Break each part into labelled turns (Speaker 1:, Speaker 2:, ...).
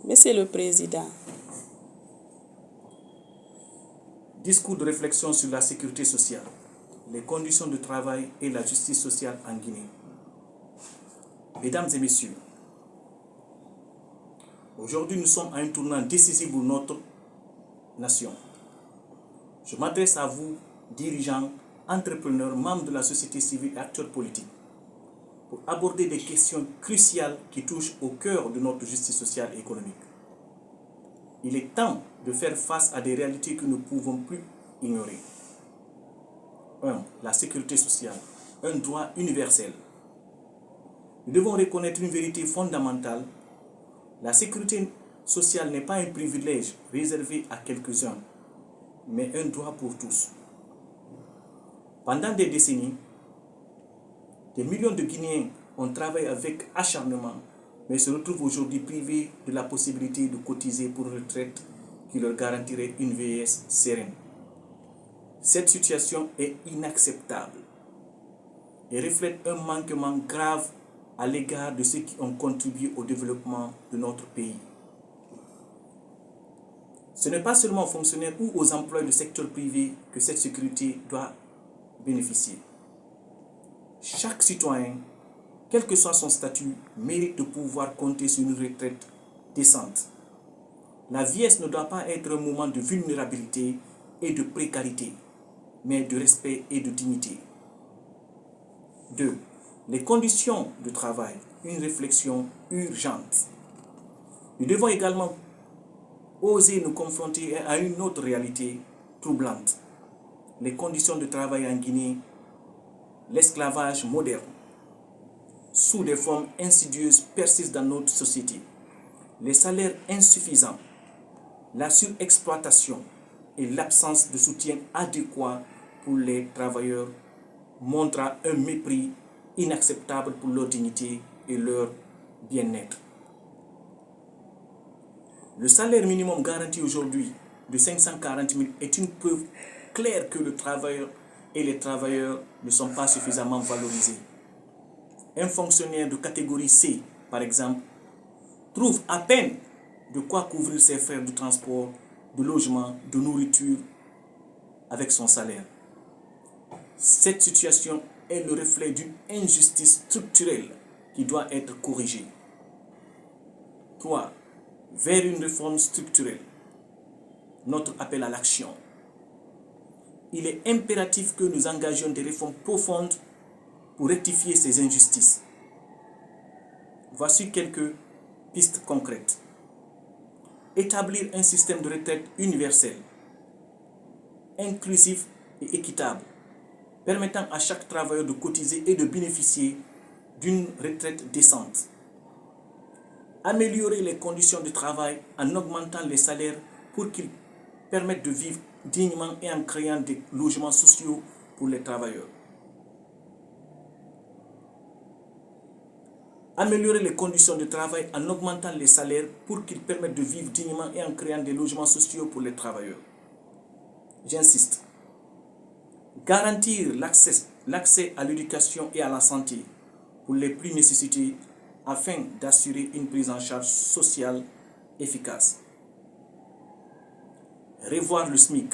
Speaker 1: Monsieur le Président.
Speaker 2: Discours de réflexion sur la sécurité sociale, les conditions de travail et la justice sociale en Guinée. Mesdames et messieurs, aujourd'hui nous sommes à un tournant décisif pour notre nation. Je m'adresse à vous, dirigeants, entrepreneurs, membres de la société civile et acteurs politiques, pour aborder des questions cruciales qui touchent au cœur de notre justice sociale et économique. Il est temps de faire face à des réalités que nous ne pouvons plus ignorer. 1. La sécurité sociale, un droit universel. Nous devons reconnaître une vérité fondamentale. La sécurité sociale n'est pas un privilège réservé à quelques-uns, mais un droit pour tous. Pendant des décennies, des millions de Guinéens ont travaillé avec acharnement, mais se retrouvent aujourd'hui privés de la possibilité de cotiser pour une retraite qui leur garantirait une vieillesse sereine. Cette situation est inacceptable et reflète un manquement grave à l'égard de ceux qui ont contribué au développement de notre pays. Ce n'est pas seulement aux fonctionnaires ou aux employés du secteur privé que cette sécurité doit bénéficier. Chaque citoyen, quel que soit son statut, mérite de pouvoir compter sur une retraite décente. La vieillesse ne doit pas être un moment de vulnérabilité et de précarité, mais de respect et de dignité. 2. Les conditions de travail, une réflexion urgente. Nous devons également oser nous confronter à une autre réalité troublante. Les conditions de travail en Guinée, l'esclavage moderne, sous des formes insidieuses, persistent dans notre société. Les salaires insuffisants, la surexploitation et l'absence de soutien adéquat pour les travailleurs montrent un mépris inacceptable pour leur dignité et leur bien-être. Le salaire minimum garanti aujourd'hui de 540 000 est une preuve claire que le travailleur et les travailleurs ne sont pas suffisamment valorisés. Un fonctionnaire de catégorie C, par exemple, trouve à peine de quoi couvrir ses frais de transport, de logement, de nourriture avec son salaire. Cette situation est le reflet d'une injustice structurelle qui doit être corrigée. 3. Vers une réforme structurelle. Notre appel à l'action. Il est impératif que nous engagions des réformes profondes pour rectifier ces injustices. Voici quelques pistes concrètes. Établir un système de retraite universel, inclusif et équitable, permettant à chaque travailleur de cotiser et de bénéficier d'une retraite décente. Améliorer les conditions de travail en augmentant les salaires pour qu'ils permettent de vivre dignement et en créant des logements sociaux pour les travailleurs. Améliorer les conditions de travail en augmentant les salaires pour qu'ils permettent de vivre dignement et en créant des logements sociaux pour les travailleurs. J'insiste. Garantir l'accès à l'éducation et à la santé pour les plus nécessités afin d'assurer une prise en charge sociale efficace. Revoir le SMIC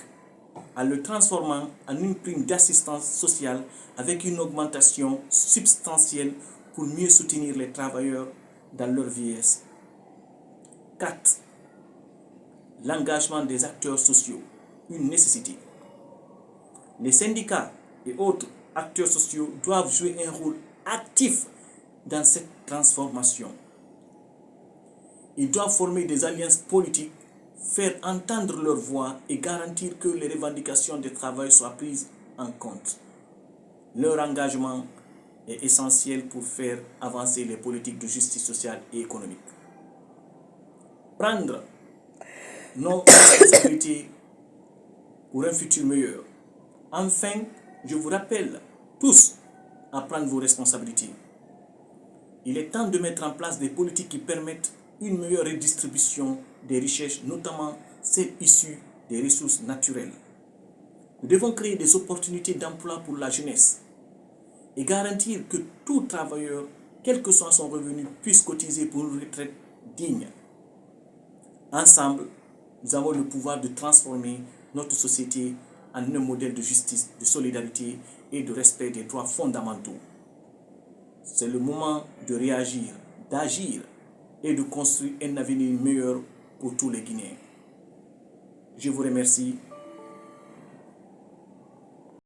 Speaker 2: en le transformant en une prime d'assistance sociale avec une augmentation substantielle pour mieux soutenir les travailleurs dans leur vieillesse. 4. L'engagement des acteurs sociaux, une nécessité. Les syndicats et autres acteurs sociaux doivent jouer un rôle actif dans cette transformation. Ils doivent former des alliances politiques, faire entendre leur voix et garantir que les revendications des travailleurs soient prises en compte. Leur engagement est essentiel pour faire avancer les politiques de justice sociale et économique. Prendre nos responsabilités pour un futur meilleur. Enfin, je vous rappelle tous à prendre vos responsabilités. Il est temps de mettre en place des politiques qui permettent une meilleure redistribution des richesses, notamment celles issues des ressources naturelles. Nous devons créer des opportunités d'emploi pour la jeunesse et garantir que tout travailleur, quel que soit son revenu, puisse cotiser pour une retraite digne. Ensemble, nous avons le pouvoir de transformer notre société en un modèle de justice, de solidarité et de respect des droits fondamentaux. C'est le moment de réagir, d'agir et de construire un avenir meilleur pour tous les Guinéens. Je vous remercie.